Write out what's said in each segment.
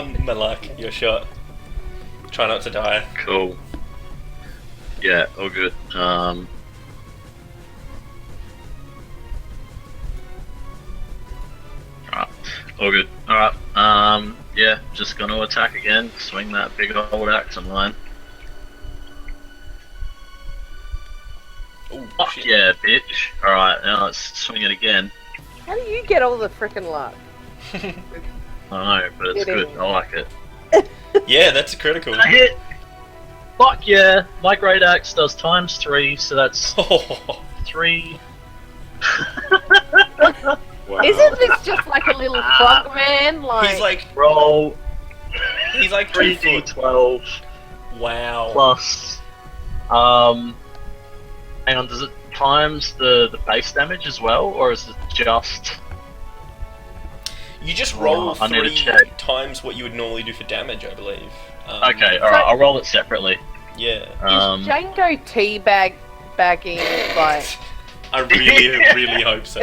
Malak, your shot. Try not to die. Cool. Yeah, all good. Alright, all good. Alright, yeah, just gonna attack again. Swing that big old axe of mine. Ooh, Fuck shit. yeah, bitch. Alright, now let's swing it again. How do you get all the frickin' luck? I know, but it's Kidding. good. I like it. Yeah, that's a critical. I hit! Fuck yeah! My great axe does ×3, so that's Oh, 3. Wow. Isn't this just like a little frog man? he's like Roll 2 foot. 3d12 Wow. plus. Hang on, does it times the base damage as well, or is it just? You just roll I need to 3 check. times what you would normally do for damage, I believe. Okay, alright, I'll roll it separately. Yeah. Is Django bagging like? I really hope so.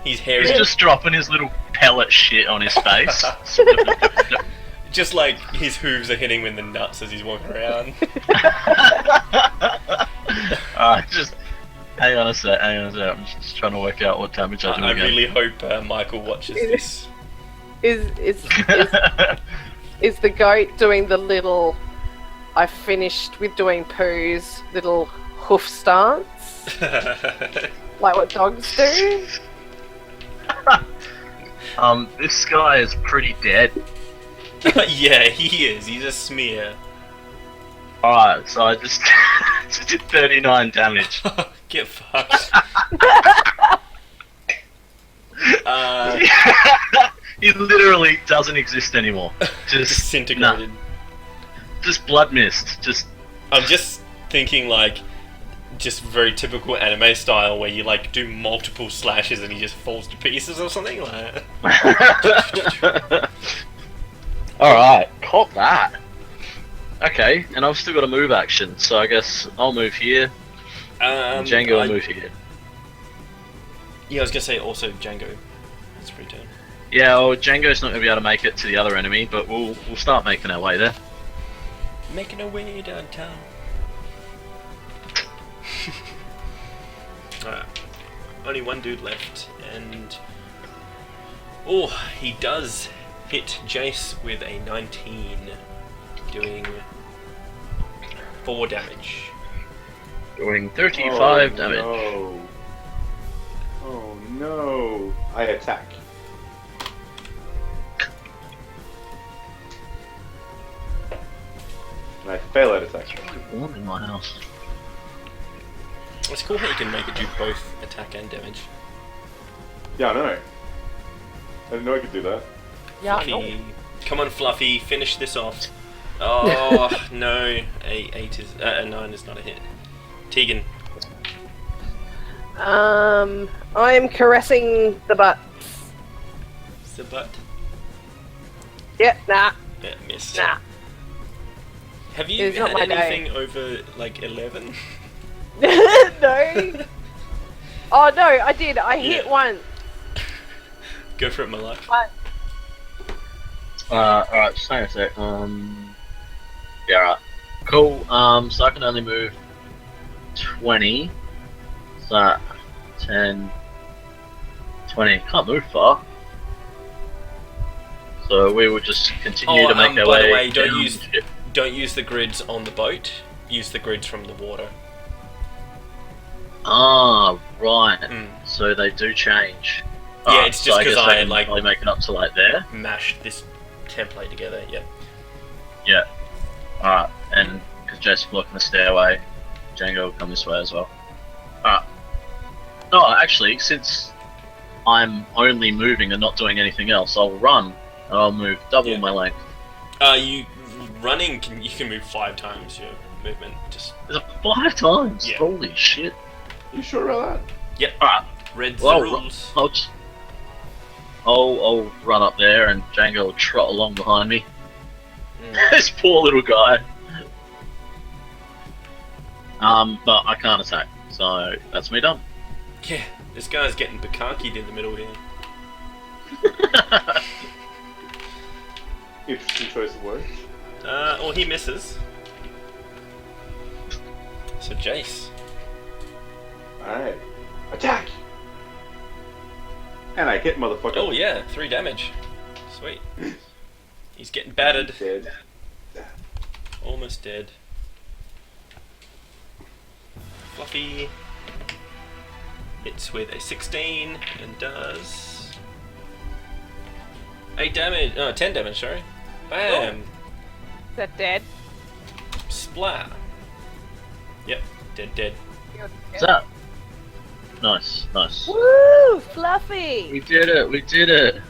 He's hairy. He's just dropping his little pellet shit on his face. Just like his hooves are hitting him in the nuts as he's walking around. Just hang on a sec. I'm just trying to work out what damage I do I again. really hope Michael watches this. Is the goat doing the little? I finished with doing Pooh's little hoof stance, like what dogs do. This guy is pretty dead. Yeah, he is. He's a smear. Alright, so I just did 39 damage. Get fucked. He literally doesn't exist anymore. Just Disintegrated. nah. Just blood mist. Just I'm just thinking like, just very typical anime style where you like do multiple slashes and he just falls to pieces or something like. Alright, caught that. Okay, and I've still got a move action, so I guess I'll move here. And Django will move here. Yeah, I was gonna say also Django. That's pretty turn. Yeah, well, Django's not going to be able to make it to the other enemy, but we'll start making our way there. Making our way downtown. Alright. Only one dude left, and oh, he does hit Jace with a 19, doing 4 damage. Doing 35 damage. No. Oh no! I attack. And I fail at attack. Warm in my house. It's cool how you can make it do both attack and damage. Yeah, I know. I didn't know I could do that. Yeah, I Fluffy. know. Come on, Fluffy, finish this off. Oh no, a 9 is not a hit. Tegan. I am caressing the butt. It's the butt. Yeah, nah, Yeah, missed. nah. Have you It's not had my day. anything over like 11? No. Oh no, I did. I hit Yeah. once. Go for it, my life. Alright, just hang on a sec. Yeah, alright. Cool, so I can only move 20. So, 10, 20. Can't move far. So we will just continue to make our by way. the way, don't down use the ship. don't use the grids on the boat. Use the grids from the water. Ah, right. Mm. So they do change. Yeah, Alright, it's just so 'cause guess I, can like- only make it up to like there. Mashed this template together. Yeah. Yeah. Alright, and because Jace's blocking the stairway, Django will come this way as well. Alright. No, actually, since I'm only moving and not doing anything else, I'll run and I'll move double Yeah. my length. You running you can move 5 times your movement. Just Is it 5 times? Yeah. Holy shit. You sure about yep. Alright, Red's well, the rules. I'll run up there and Django will trot along behind me. Mm. This poor little guy. But I can't attack, so that's me done. Yeah, this guy's getting bukakied in the middle here. Interesting choice of words. Or he misses. So Jace. Alright. Attack! And I hit, motherfucker. Oh yeah, 3 damage. Sweet. He's getting battered. Dead. Almost dead. Fluffy hits with a 16 and does 8 damage. No, 10 damage. Sorry. Bam. Is that dead? Splat. Yep. Dead. What's up? Nice, nice. Woo! Fluffy! We did it.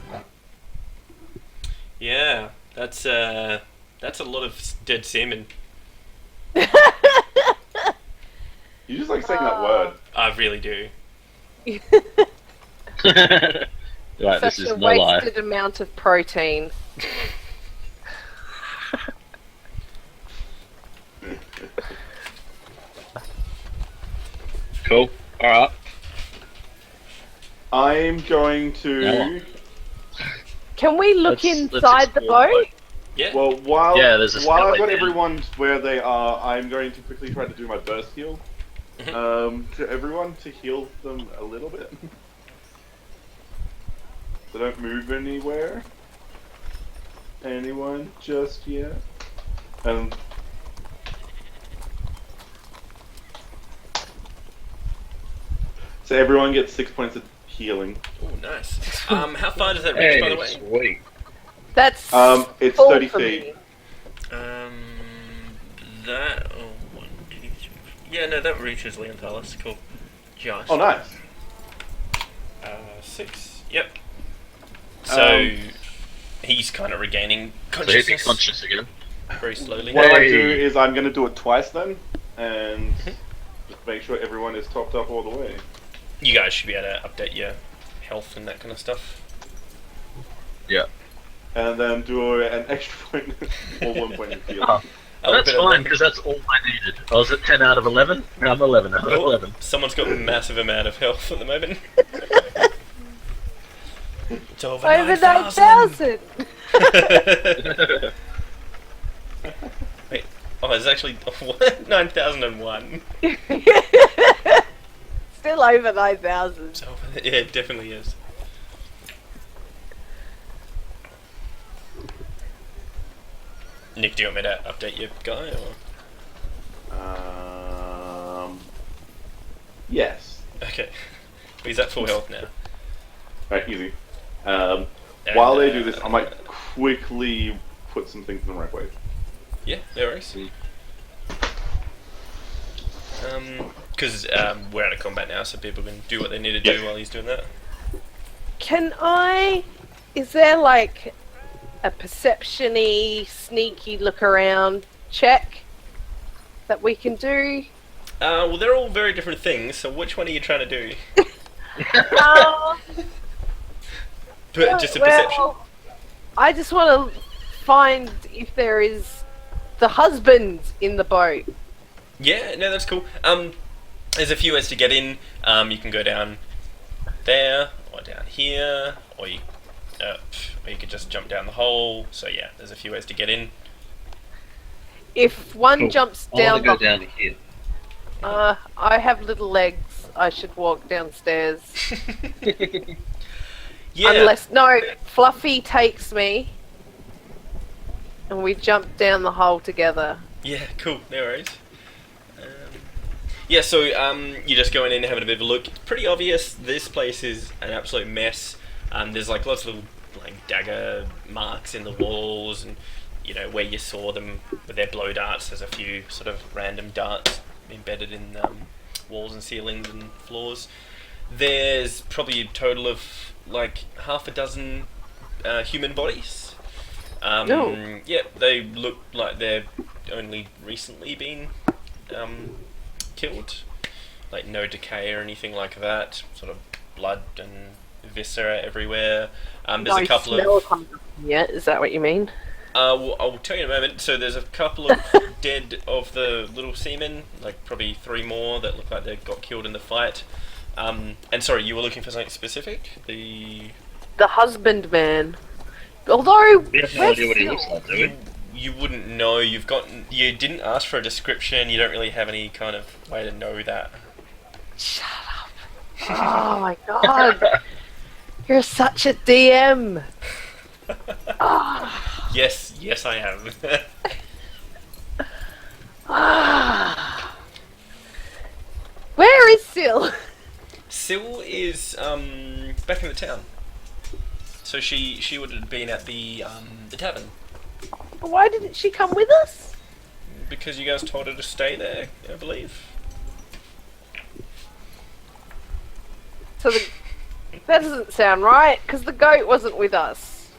Yeah. That's a lot of dead semen. You just like saying that word. I really do. Right, this Such is a no lie. wasted amount of protein. Cool. Alright. I'm going to. Now Can we look Let's inside the explore boat? Yeah. Well, while there's a I've got skeleton. everyone where they are, I'm going to quickly try to do my burst heal. Mhm. To everyone to heal them a little bit. So don't move anywhere. Anyone just yet? And so everyone gets 6 points of healing. Oh, nice. How far does that reach, by the way? Sweet. That's It's full 30 for feet. me. That. Oh, 1, 2, 3. Yeah, no, that reaches Leontalis. Cool. Josh. Oh, nice. 6. Yep. So he's kind of regaining So he'd be consciousness conscious again. very slowly. What I Hey. do is I'm going to do it twice then, and just make sure everyone is topped up all the way. You guys should be able to update your health and that kind of stuff. Yeah. And then do an extra point or 1 point of healing. Oh, Oh, that's bit of fine, luck. because that's all I needed. I was at 10 out of 11. Now I'm 11 out of 11. Someone's got a massive amount of health at the moment. It's over Over 9,000. 9,000! Wait. Oh, there's actually 9,001. Still over 9,000. It's over. Yeah, it definitely is. Nick, do you want me to update your guy or? Yes. Okay. He's at full health now. Right, easy. And, While they do this, I might quickly put some things in the right way. Yeah, no worries. Because we're out of combat now, so people can do what they need to do Yeah. while he's doing that. Can I... Is there like a perception-y, sneaky look around check that we can do? Well, they're all very different things, so which one are you trying to do? Just a perception. I just want to find if there is the husband in the boat. Yeah, no, that's cool. There's a few ways to get in. You can go down there, or down here, or you could just jump down the hole. So yeah, there's a few ways to get in. If one Cool. jumps I want down, to go down to here. I have little legs. I should walk downstairs. Yeah. Unless Fluffy takes me, and we jump down the hole together. Yeah, cool. No worries. Yeah, so you're just going in and having a bit of a look. It's pretty obvious this place is an absolute mess. There's like lots of little like dagger marks in the walls, and you know where you saw them with their blow darts. There's a few sort of random darts embedded in walls and ceilings and floors. There's probably a total of like half a dozen human bodies. Oh. Yeah, they look like they're only recently been killed. Like no decay or anything like that. Sort of blood and viscera everywhere. There's a couple of... Yeah, is that what you mean? Well, I'll tell you in a moment. So there's a couple of dead of the little seamen, like probably 3 more that look like they got killed in the fight. And sorry, you were looking for something specific? The husbandman. Although We have no we're idea what he looks still- like, do we? You wouldn't know. You didn't ask for a description. You don't really have any kind of way to know that. Shut up! Oh my god, you're such a DM. Ah. Yes, I am. Ah. Where is Sil? Syl is back in the town. So she would have been at the tavern Why didn't she come with us? because you guys told her to stay there, I believe. So that doesn't sound right, because the goat wasn't with us.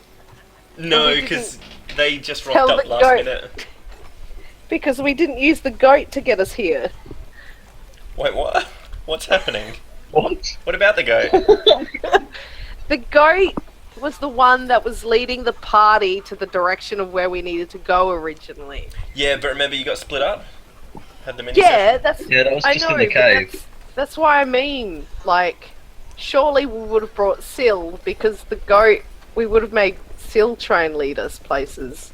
No, we because they just tell rocked up the last goat. minute. Because we didn't use the goat to get us here. Wait, what? What's happening? What? What about the goat? The goat was the one that was leading the party to the direction of where we needed to go originally. Yeah, but remember you got split up? Had the mini Yeah, that's. Yeah, that was I just know, in the but cave. that's why I mean, like, surely we would have brought Sil, because the goat, we would have made Sil try and lead us places.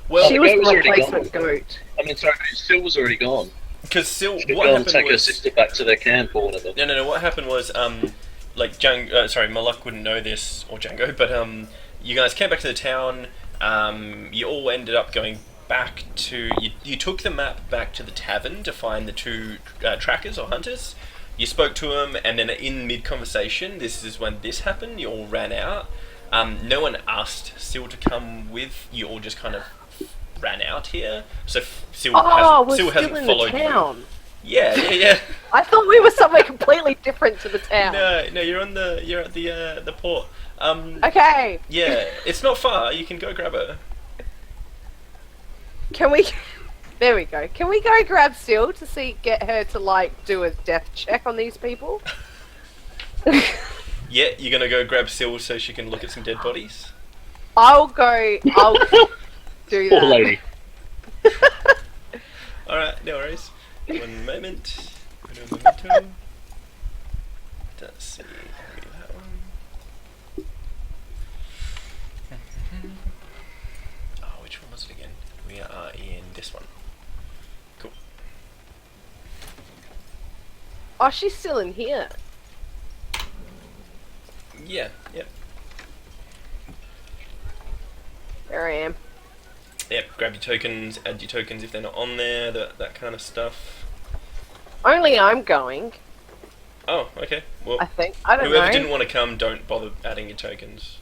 Well, She the was goat was the already replacement gone. goat. I mean, sorry, Sil was already gone. because Syl, She'd what go and happened take her was sister back to their camp or whatever. no. What happened was like Malak wouldn't know this, or Django, but you guys came back to the town. You all ended up going back to you took the map back to the tavern to find the two trackers or hunters. You spoke to them, and then in mid-conversation, this is when this happened. You all ran out. No one asked Syl to come with. You all just kind of ran out here. So Syl Oh, we're Syl still hasn't in followed the town. you. Yeah. I thought we were somewhere completely different to the town. No, you're at the port. Okay, Yeah, it's not far. You can go grab her. can we... There we go. Can we go grab Sil to get her to, like, do a death check on these people? Yeah, you're gonna go grab Syl so she can look at some dead bodies. I'll do Poor that. lady. Alright, no worries. One moment. Memento. Let's see. Read that one. Oh, which one was it again? We are in this one. Cool. Oh, she's still in here. Yeah, yep. There I am. Yep, grab your tokens, add your tokens if they're not on there, that kind of stuff. Only I'm going, Oh, okay. Well, I think. I don't whoever know. didn't want to come, don't bother adding your tokens.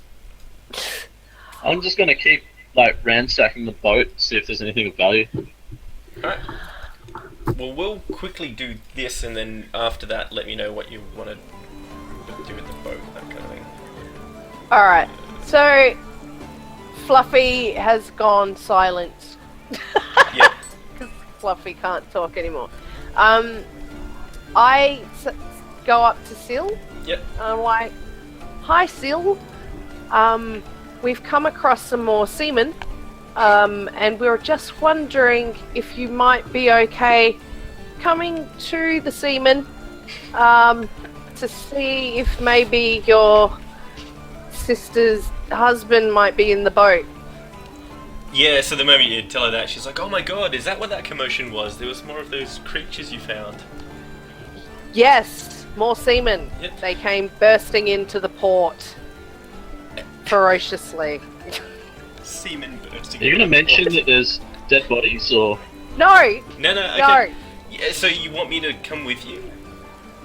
I'm just gonna keep like ransacking the boat, see if there's anything of value. Alright. Well, we'll quickly do this, and then after that, let me know what you want to do with the boat, that kind of thing. Alright, so Fluffy has gone silent. Yep. Because Fluffy can't talk anymore. I go up to Sil. Yep. And I'm like, hi Sil. We've come across some more seamen. And we were just wondering if you might be okay coming to the seamen to see if maybe your sister's husband might be in the boat. Yeah, so the moment you tell her that, she's like, oh my god, is that what that commotion was? There was more of those creatures you found. Yes, more seamen. Yep. They came bursting into the port ferociously. Seamen bursting. Are you gonna mention that there's dead bodies or? No! No, okay. No! Yeah, so you want me to come with you?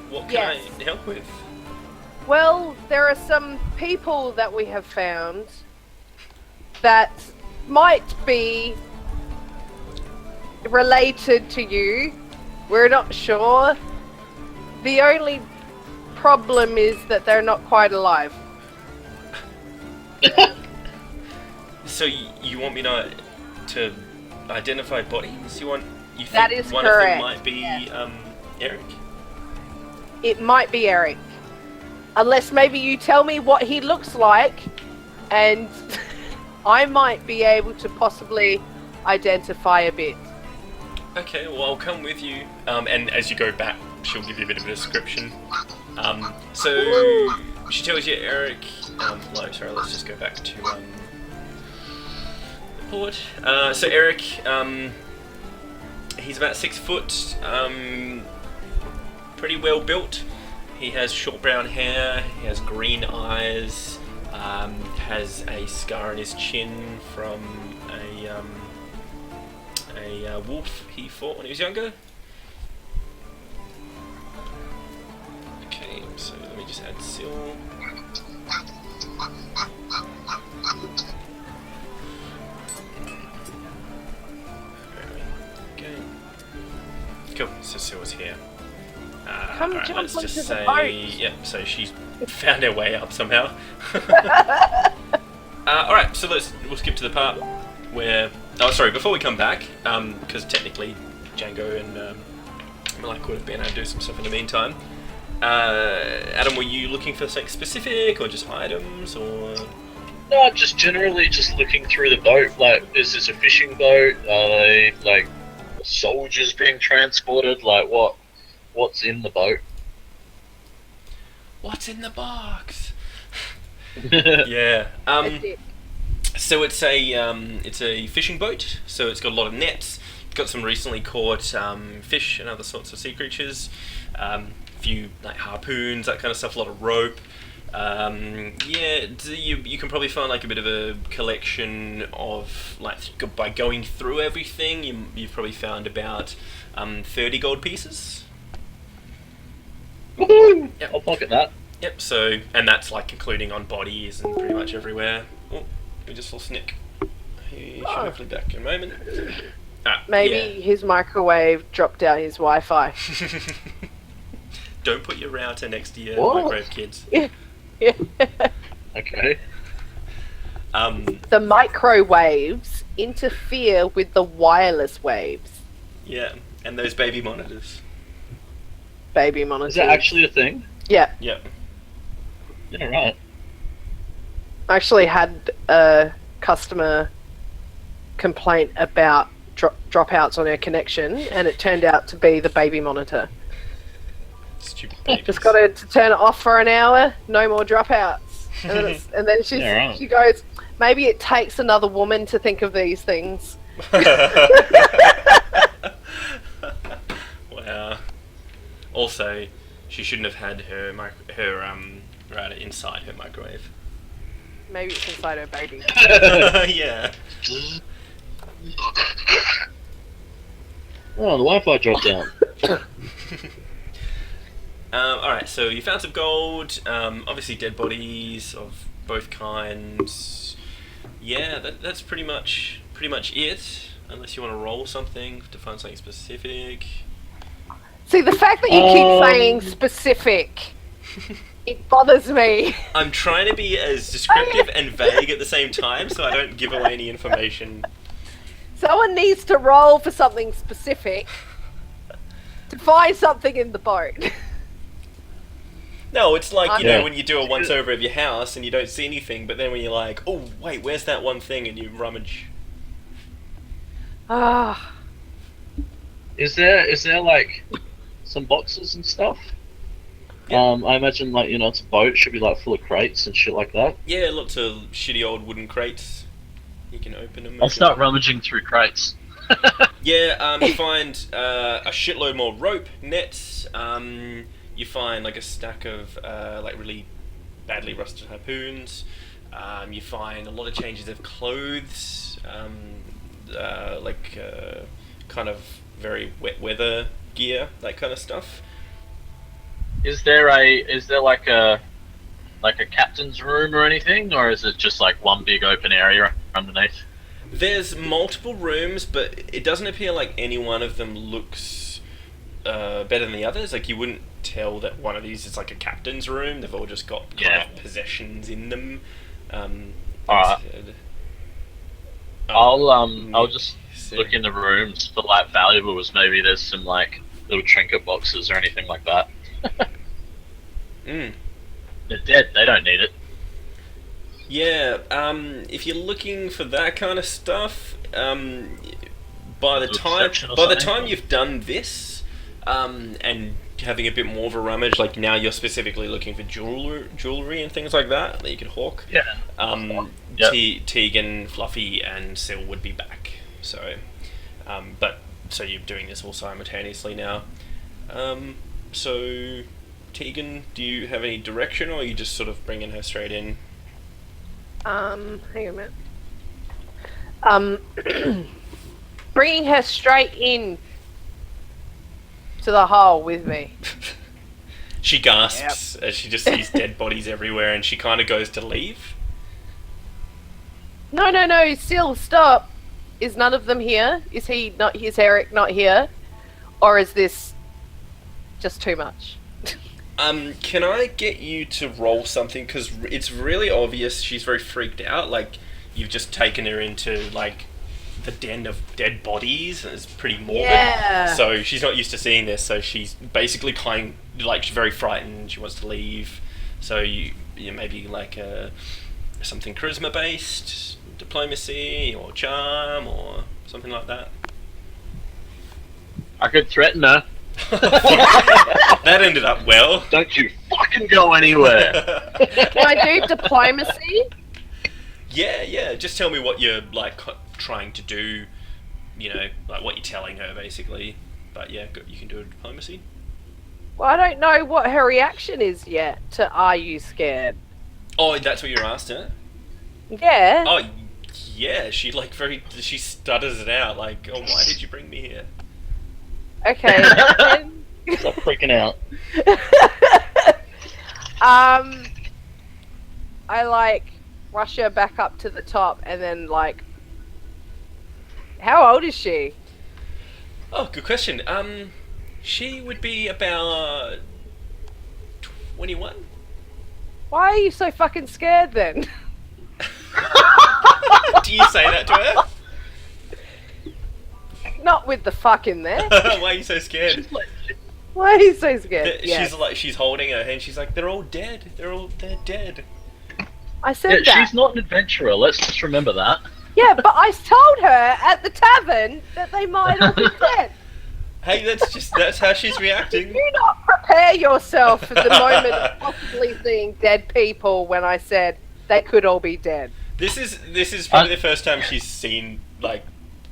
What can Yes. I help with? Well, there are some people that we have found that might be related to you. We're not sure. The only problem is that they're not quite alive. So you want me to identify bodies? You think That is one of them correct, might be Eric? It might be Eric. Unless maybe you tell me what he looks like, and I might be able to possibly identify a bit. Okay, well I'll come with you. And as you go back, she'll give you a bit of a description. So she tells you Eric. Sorry, let's just go back to teleport. So Eric, he's about 6 foot, pretty well built. He has short brown hair, he has green eyes, has a scar on his chin from a wolf he fought when he was younger. Okay, so let me just add Sil. Okay. Cool, so Sil's here. Come alright, jump let's just onto the say, boat. yep, so she's found her way up somehow. Alright, so we'll skip to the part where, oh sorry, before we come back, because technically Django and Malak would have been able to do some stuff in the meantime. Adam, were you looking for something specific, or just items, or...? No, just generally just looking through the boat. Like, is this a fishing boat? Are they, like, soldiers being transported? Like, what's in the boat? What's in the box? Yeah. So it's a fishing boat. So it's got a lot of nets. It's got some recently caught fish and other sorts of sea creatures. Few like harpoons, that kind of stuff. A lot of rope. Yeah, you can probably find like a bit of a collection of like by going through everything. You've probably found about 30 gold pieces. Woohoo! Yep. I'll pocket that. Yep. So and that's like including on bodies and pretty much everywhere. Oh, we just saw Snick. He should hopefully be back in a moment. Maybe his microwave dropped out his Wi-Fi. Don't put your router next to your What? microwave, kids. Yeah. Okay. The microwaves interfere with the wireless waves. Yeah, and those baby monitors. Baby monitors. Is that actually a thing? Yeah. Yep. Yeah, right. I actually had a customer complaint about dropouts on her connection, and it turned out to be the baby monitor. Stupid babies. Just got her to turn it off for an hour, no more dropouts. And then Yeah, right. she goes, maybe it takes another woman to think of these things. Wow. Also, she shouldn't have had her router inside her microwave. Maybe it's inside her baby. Yeah. Oh, the Wi-Fi dropped down. Alright, so you found some gold, obviously dead bodies of both kinds. Yeah, that's pretty much it, unless you want to roll something to find something specific. See, the fact that you keep saying specific, it bothers me. I'm trying to be as descriptive and vague at the same time, so I don't give away any information. Someone needs to roll for something specific to find something in the boat. No, it's like, you know, Yeah. when you do a once-over of your house and you don't see anything, but then when you're like, oh, wait, where's that one thing? And you rummage. Ah, Is there like some boxes and stuff? Yeah. I imagine like, you know, it's a boat, should be like full of crates and shit like that. Yeah, lots of shitty old wooden crates. You can open them. I'll start rummaging through crates. Yeah, you find a shitload more rope, nets. You find like a stack of like really badly rusted harpoons. You find a lot of changes of clothes, kind of very wet weather gear, that kind of stuff. Is there like a captain's room or anything, or is it just like one big open area underneath? There's multiple rooms, but it doesn't appear like any one of them looks better than the others. Like you wouldn't tell that one of these is like a captain's room. They've all just got kind of possessions in them. Alright. I'll just look in the rooms for like valuables. Maybe there's some like little trinket boxes or anything like that. Mm. They're dead. They don't need it. Yeah, if you're looking for that kind of stuff, by the Perception or time something? you've done this, and having a bit more of a rummage? Like now you're specifically looking for jewelry and things like that you could hawk. Yeah. Yep. Tegan, Fluffy, and Syl would be back. So, so you're doing this all simultaneously now. So, Tegan, do you have any direction, or are you just sort of bringing her straight in? Hang on a minute. Bringing her straight in to the hole with me. She gasps as she just sees dead bodies everywhere, and she kind of goes to leave. No, Syl, stop. Is none of them here? Is Eric not here? Or is this just too much? Can I get you to roll something? Because it's really obvious she's very freaked out. Like, you've just taken her into, like, the den of dead bodies, and it's pretty morbid. Yeah. So she's not used to seeing this, so she's basically she's very frightened, she wants to leave. So you maybe like something charisma based, diplomacy or charm or something like that. I could threaten her. That ended up well. Don't you fucking go anywhere. Can I do diplomacy? Yeah. Just tell me what you're like trying to do. You know, like what you're telling her, basically. But yeah, you can do a diplomacy. Well, I don't know what her reaction is yet to "Are you scared?" Oh, that's what you're asked, huh? Yeah. Oh, yeah. She she stutters it out. Like, oh, why did you bring me here? Okay. Stop freaking out. I like rush her back up to the top, and then like, how old is she? Oh, good question. She would be about 21. Why are you so fucking scared then? Do you say that to her? Not with the fuck in there. Why are you so scared? Why are you so scared? She's holding her hand. She's like, they're all dead. They're dead. I said that. She's not an adventurer. Let's just remember that. Yeah, but I told her at the tavern that they might all be dead. Hey, that's how she's reacting. Did you not prepare yourself for the moment of possibly seeing dead people when I said they could all be dead? This is probably the first time she's seen like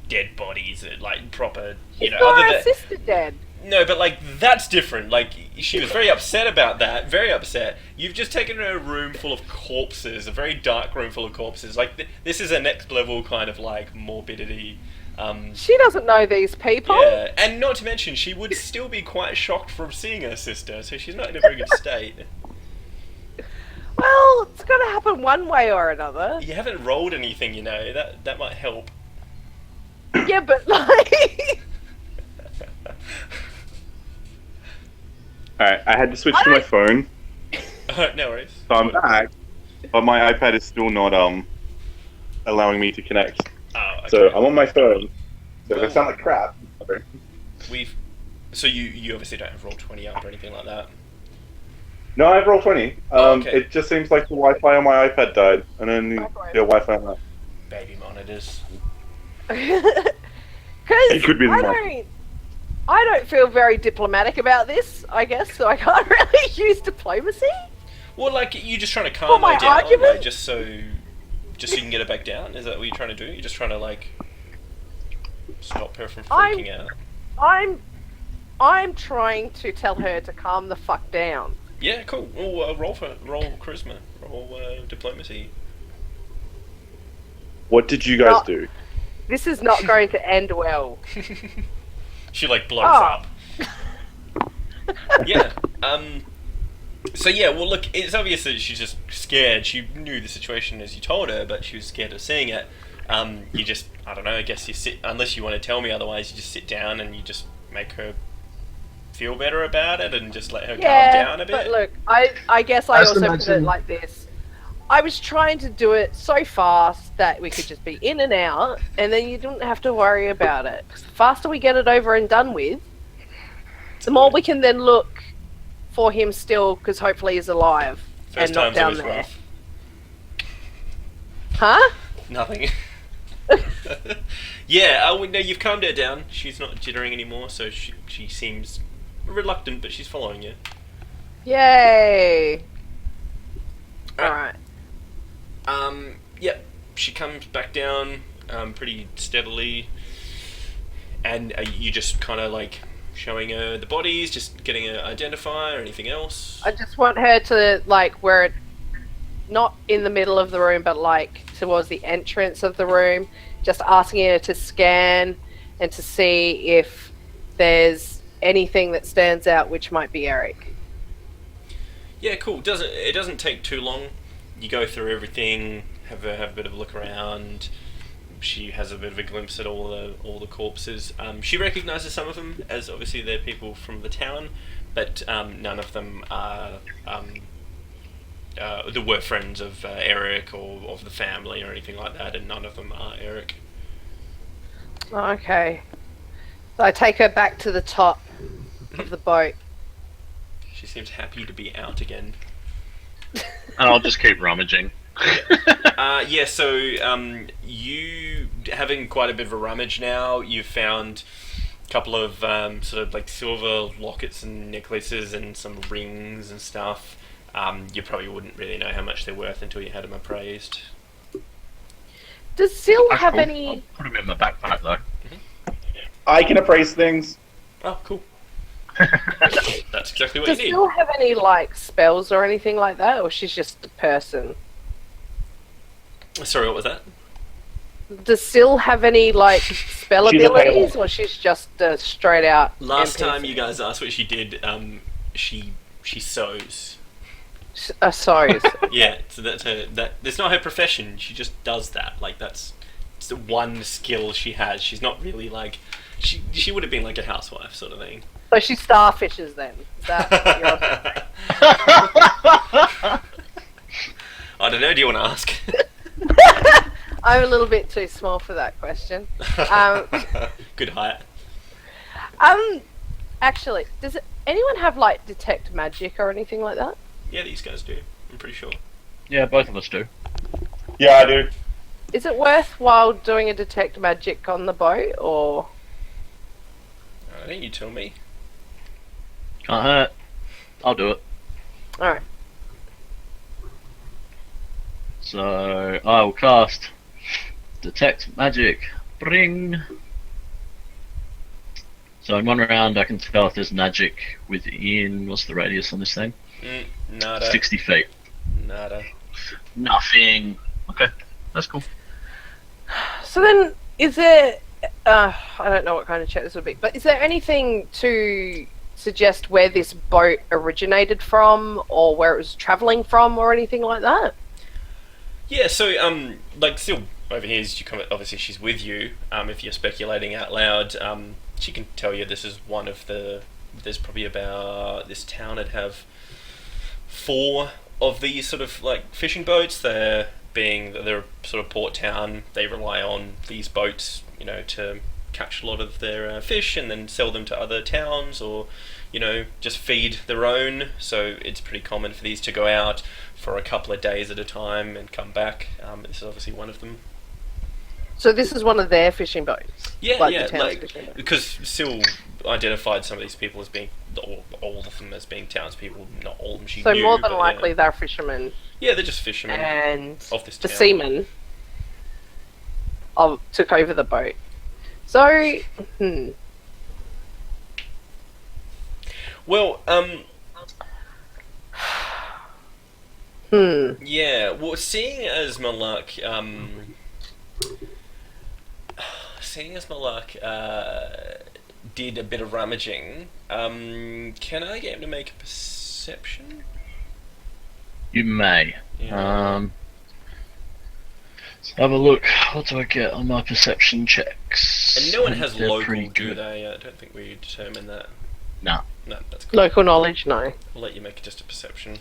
dead bodies, like proper. You know, Other other her than sister dead. no, but like that's different. Like she was very upset about that. Very upset. You've just taken her a room full of corpses, a very dark room full of corpses. Like this is a next level kind of like morbidity. She doesn't know these people. Yeah, and not to mention, she would still be quite shocked from seeing her sister, so she's not in a very good state. Well, it's going to happen one way or another. You haven't rolled anything, you know. That might help. Yeah, but like... Alright, I had to switch to my phone, No worries. so I'm back, but my iPad is still not allowing me to connect. Oh, okay. So I'm on my phone. So if I sound like crap. Okay. So you obviously don't have Roll20 up or anything like that. No, I have Roll20. Okay. It just seems like the Wi-Fi on my iPad died, and then the Wi-Fi on that. Baby monitors. Because It could be the I don't feel very diplomatic about this, I guess, so I can't really use diplomacy. Well, like you just trying to calm my her down, argument? like, just so you can get her back down. Is that what you're trying to do? You're just trying to like stop her from freaking out. I'm trying to tell her to calm the fuck down. Yeah, cool. Roll charisma, roll diplomacy. What did you guys do? This is not going to end well. She like blows up. Yeah. So yeah, well look, it's obvious that she's just scared. She knew the situation as you told her, but she was scared of seeing it. You just, I don't know, I guess you sit, unless you want to tell me otherwise, you just sit down and you just make her feel better about it and just let her calm down a bit. But look, I guess I also put it like this. I was trying to do it so fast that we could just be in and out, and then you didn't have to worry about it. 'Cause the faster we get it over and done with, the more we can then look for him still, because hopefully he's alive and not down there. Rough. Huh? Nothing. Yeah, no, you've calmed her down. She's not jittering anymore, so she seems reluctant, but she's following you. Yay! Alright. Yep. She comes back down pretty steadily, and you just kind of like showing her the bodies, just getting her identify or anything else. I just want her to, like, where it... Not in the middle of the room, but, like, towards the entrance of the room. Just asking her to scan and to see if there's anything that stands out which might be Eric. Yeah, cool. It doesn't take too long. You go through everything, have a bit of a look around. She has a bit of a glimpse at all the corpses. She recognises some of them as obviously they're people from the town, but none of them are that were friends of Eric or of the family or anything like that, and none of them are Eric. Okay. So I take her back to the top of the boat. She seems happy to be out again. And I'll just keep rummaging. Yeah, so you having quite a bit of a rummage now. You've found a couple of sort of like silver lockets and necklaces and some rings and stuff. You probably wouldn't really know how much they're worth until you had them appraised. Does Sil That's have cool. any... I'll put them in my backpack though. I can appraise things. Oh, cool. That's exactly what Does you need. Sil have any, like, spells or anything like that? Or she's just a person? Sorry, what was that? Does Sil have any, like, spell She's a abilities? pale. Or she's just straight out Last NPC? time you guys asked what she did, she sews. Sorry. Yeah, so that's that's not her profession. She just does that. Like it's the one skill she has. She's not really like she would have been like a housewife sort of thing. So she starfishes then. Is that what you're... I don't know. Do you want to ask? I'm a little bit too small for that question. Good height. Actually, does anyone have, like, detect magic or anything like that? Yeah, these guys do. I'm pretty sure. Yeah, both of us do. Yeah, I do. Is it worthwhile doing a detect magic on the boat, or... I think you tell me. Can't hurt. I'll do it. Alright. So I will cast Detect Magic. Bring. So in one round I can tell if there's magic within, what's the radius on this thing? Nada. 60 feet. Nada. Nothing. Okay, that's cool. So then, is there... I don't know what kind of check this would be, but is there anything to suggest where this boat originated from, or where it was travelling from, or anything like that? Yeah, so like still over here, obviously she's with you. If you're speculating out loud, she can tell you this is one of the. There's probably about this town would have 4 of these sort of like fishing boats. They're a sort of port town. They rely on these boats, to catch a lot of their fish and then sell them to other towns, or just feed their own. So it's pretty common for these to go out for a couple of days at a time and come back. This is obviously one of them. So this is one of their fishing boats? Yeah, Like yeah, the town's like fishing boat. because Syl identified some of these people as being all of them as being townspeople. Not all of them she So knew. more than but likely they're fishermen, yeah, they're just fishermen and of this the town. seamen took over the boat. So, Well, yeah. Well, seeing as my luck did a bit of rummaging, can I get him to make a perception? You may. Yeah. Let's have a look. What do I get on my perception checks? And no one has They're local, pretty do good. they? I don't think we determined that. No. No, that's cool. local knowledge, no. I'll let you make just a perception.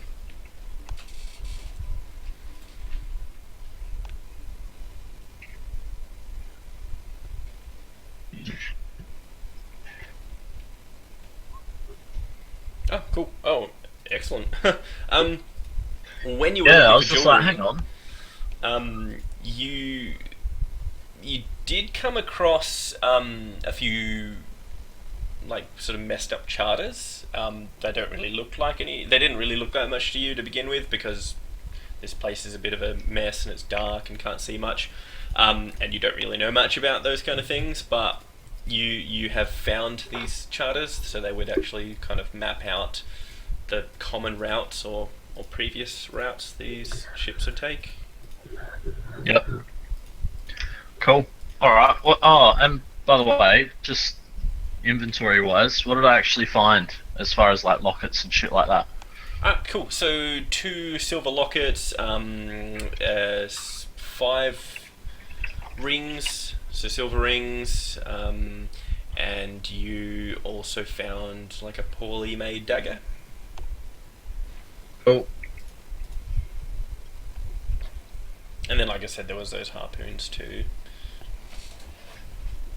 Oh, cool. Oh, excellent. When you were Yeah, looking I was for just jewelry, like, hang on. you did come across a few like sort of messed up charters. They don't really look like any. They didn't really look that much to you to begin with because this place is a bit of a mess and it's dark and can't see much, and you don't really know much about those kind of things. But you have found these charters, so they would actually kind of map out the common routes or previous routes these ships would take. Yep. Cool. Alright. Well, and by the way, just inventory-wise, what did I actually find as far as like lockets and shit like that? Cool. So 2 silver lockets, 5 rings, so silver rings, and you also found like a poorly made dagger. Cool. And then, like I said, there was those harpoons too,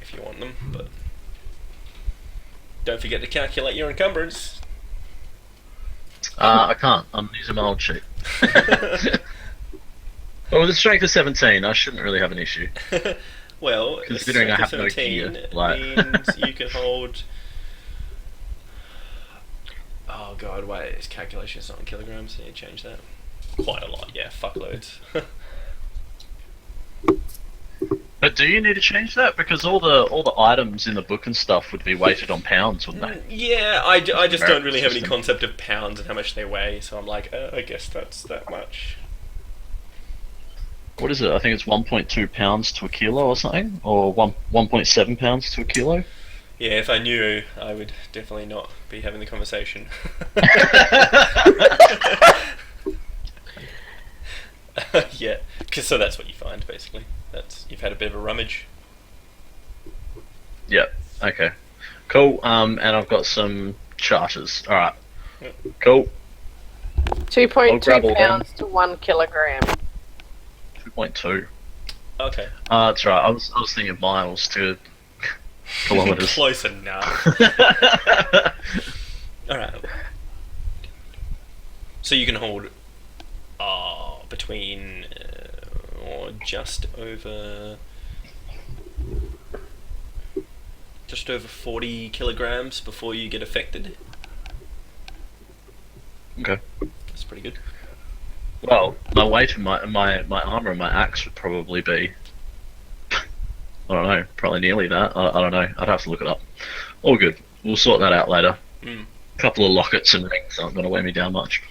if you want them. But don't forget to calculate your encumbrance. I can't. I'm using my old sheet. Well, with a strength of 17, I shouldn't really have an issue. Well, considering I have no 17 gear, like... means you can hold. Oh god, wait, it's calculation's not in kilograms. I need to change that. Quite a lot, yeah, fuckloads. But do you need to change that? Because all the items in the book and stuff would be weighted on pounds, wouldn't they? Yeah, I just don't really have any concept of pounds and how much they weigh, so I'm like, I guess that's that much. What is it? I think it's 1.2 pounds to a kilo or something? Or 1.7 pounds to a kilo? Yeah, if I knew, I would definitely not be having the conversation. Yeah, so that's what you find, basically. You've had a bit of a rummage. Yep, okay. Cool, and I've got some charters. Alright. Cool. 2.2 pounds to 1 kilogram. 2.2. Okay. That's right, I was thinking miles to kilometers. Close enough. Alright. So you can hold between or just over 40 kilograms before you get affected. Okay. That's pretty good. Well, my weight and my armor and my axe would probably be, I don't know, probably nearly that. I don't know. I'd have to look it up. All good. We'll sort that out later. A couple of lockets and rings aren't going to weigh me down much.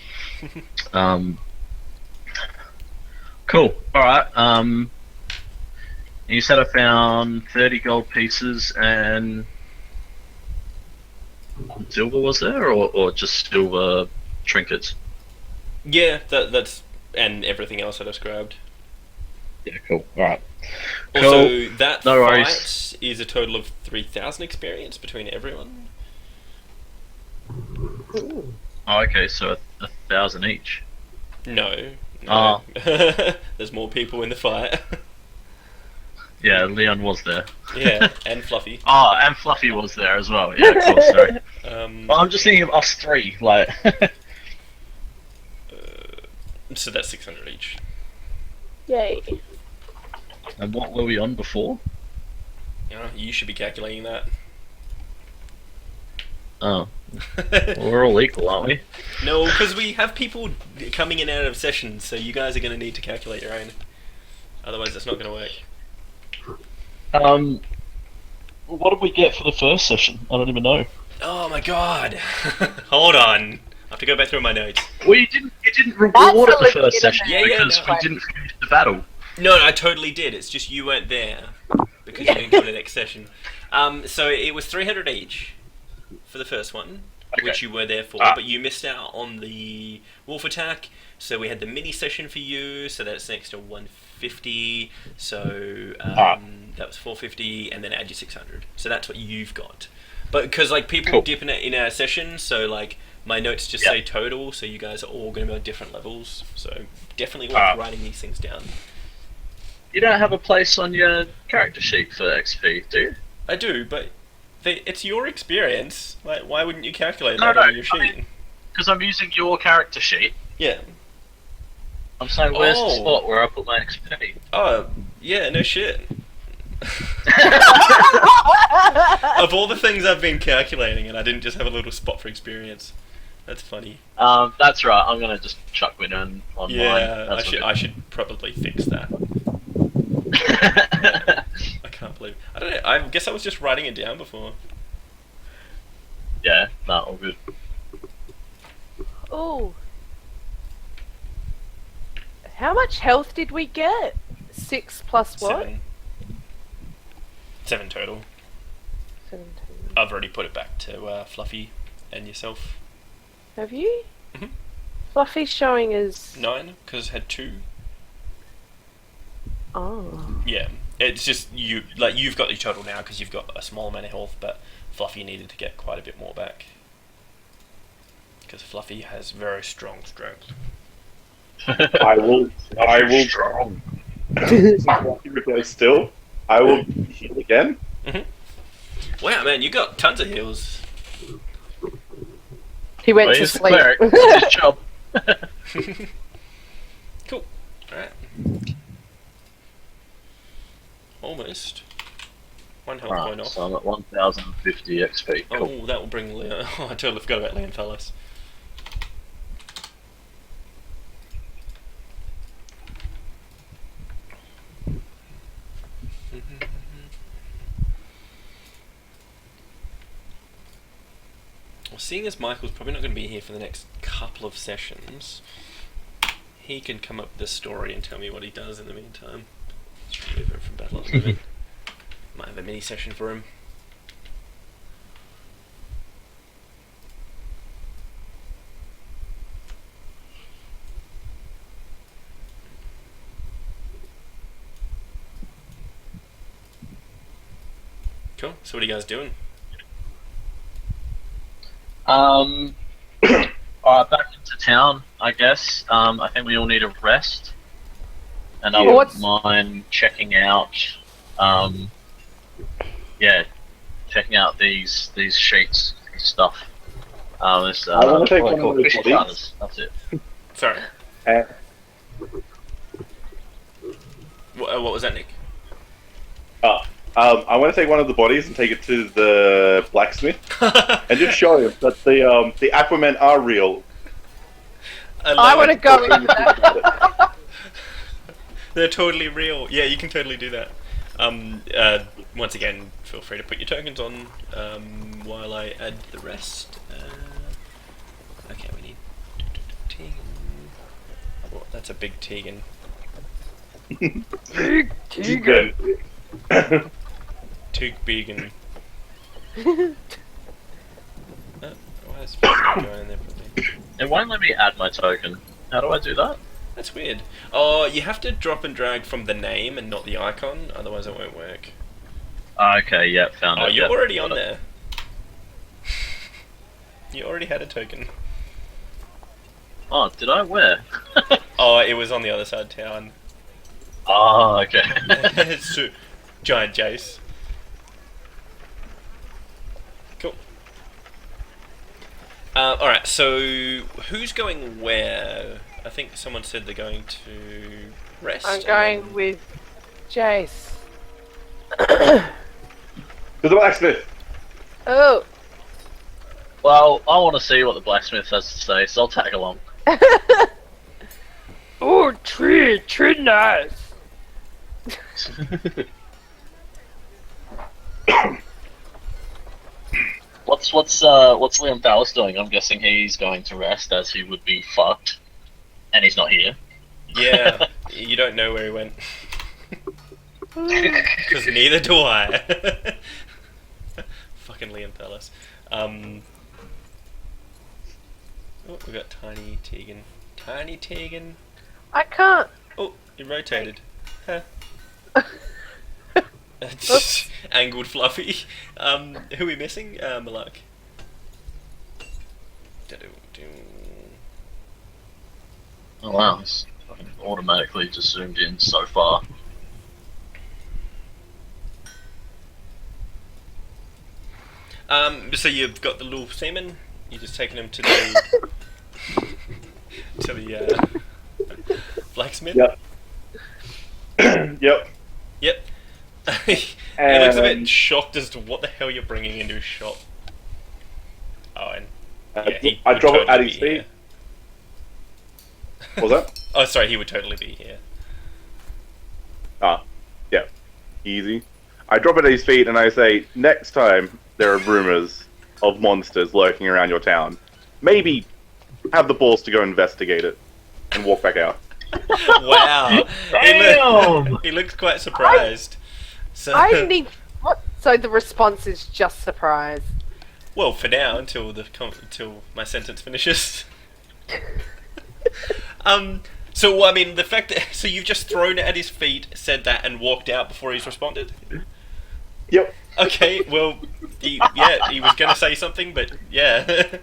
Cool. Alright. You said I found 30 gold pieces and silver was there, or just silver trinkets? Yeah, that's and everything else I just grabbed. Yeah, cool. Alright. Also, Cool. that No fight worries. is a total of 3,000 experience between everyone. Ooh. Oh, okay, so 1,000 each. No. Oh. There's more people in the fight. Yeah, Leon was there. Yeah, and Fluffy. Oh, and Fluffy was there as well. Yeah, of course, sorry. Well, I'm just thinking of us three, like... So that's 600 each. Yay. And what were we on before? Yeah, you should be calculating that. Oh. Well, we're all equal, aren't we? No, because we have people coming in and out of sessions, so you guys are going to need to calculate your own. Otherwise, it's not going to work. What did we get for the first session? I don't even know. Oh my god! Hold on. I have to go back through my notes. Well, you didn't reward at the first session Yeah, because no. we didn't finish the battle. No, I totally did. It's just you weren't there because you didn't come to the next session. So it was 300 each for the first one, which you were there for, but you missed out on the wolf attack. So we had the mini session for you, so that's an extra 150. So that was 450, and then add your 600. So that's what you've got. But because like people dip in our session, so like my notes just say total, so you guys are all going to be on different levels. So definitely worth writing these things down. You don't have a place on your character sheet for XP, do you? I do, but it's your experience. Like, why wouldn't you calculate that on your sheet? Because I'm using your character sheet. Yeah. I'm saying, where's the spot where I put my XP? Oh, yeah, no shit. Of all the things I've been calculating, and I didn't just have a little spot for experience. That's funny. That's right. I'm gonna just chuck it in on Yeah, mine. I should probably fix that. I can't believe. I don't know. I guess I was just writing it down before. Yeah, no, all good. Oh. How much health did we get? 6 plus what? 7 total. 17. I've already put it back to Fluffy and yourself. Have you? Mhm. Fluffy's showing as... 9 because it had 2. Oh. Yeah, it's just you. Like you've got your total now because you've got a small amount of health, but Fluffy needed to get quite a bit more back because Fluffy has very strong strength. I will Strong. still. I will heal again. Wow, man, you got tons of heals. He went Well, to he's the sleep. cleric. It's his job. Cool. Alright. Almost. 1 health point Right, off. so I'm at 1050 XP. Cool. Oh, that will bring Leon. Oh, I totally forgot about Leon, fellas. Well, seeing as Michael's probably not going to be here for the next couple of sessions, he can come up with this story and tell me what he does in the meantime. Just remove him from battle at the moment. Might have a mini session for him. Cool. So what are you guys doing? Alright, back into town, I guess. I think we all need a rest. And I Yeah. wouldn't What's- mind checking out, checking out these sheets and stuff. There's, I wanna take what one they call of those fish bodies. cutters. That's it. Sorry. Uh, What was that, Nick? I want to take one of the bodies and take it to the blacksmith and just show him that the Aquaman are real. I want to go into that. They're totally real. Yeah, you can totally do that. Once again, feel free to put your tokens on while I add the rest. Okay, we need Tegan. Oh, that's a big Tegan. Good. Tug Began. Why is it going there for me? It won't let me add my token. How do I do that? That's weird. Oh, you have to drop and drag from the name and not the icon, otherwise it won't work. Okay, yeah, found Oh, it. you're yeah, already got on it. there. You already had a token. Oh, did I? Where? Oh, it was on the other side of town. Oh, okay. It's true. Giant Jace. Cool. Alright, so who's going where? I think someone said they're going to rest. I'm and going then- with Jace. To the blacksmith. Oh. Well, I want to see what the blacksmith has to say, so I'll tag along. Oh, tree nice. What's Liam Dallas doing? I'm guessing he's going to rest, as he would be fucked, and he's not here. Yeah, you don't know where he went. Because neither do I. Fucking Liam Palace. Oh, we got Tiny Tegan. Tiny Tegan. I can't. Oh, he rotated. Huh. Oops. Angled Fluffy. Who are we missing? Malak. Oh wow, it's automatically just zoomed in so far. So you've got the little seaman. You're just taking him to the to the blacksmith. Yep. Yep. Yep. He looks a bit And shocked as to what the hell you're bringing into his shop. Oh, and he I would drop it totally at his be feet. here. What was that? Oh, sorry, he would totally be here. Ah, yeah, easy. I drop it at his feet and I say, next time there are rumors of monsters lurking around your town, maybe have the balls to go investigate it and walk back out. Wow. Damn! He looks quite surprised. So, I need. What? So the response is just surprise. well, for now, until my sentence finishes. So, well, I mean, the fact that... So you've just thrown it at his feet, said that, and walked out before he's responded? Yep. Okay, well, he was going to say something, but yeah,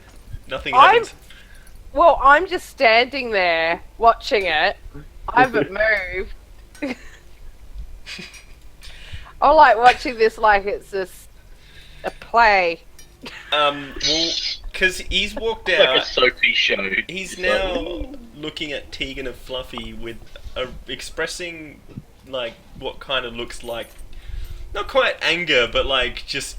nothing happens. Well, I'm just standing there watching it. I haven't moved. I like watching this like it's just a play. Well, because he's walked Like a out, soapy show. he's now looking at Tegan and Fluffy with expressing, like, what kind of looks like, not quite anger, but like, just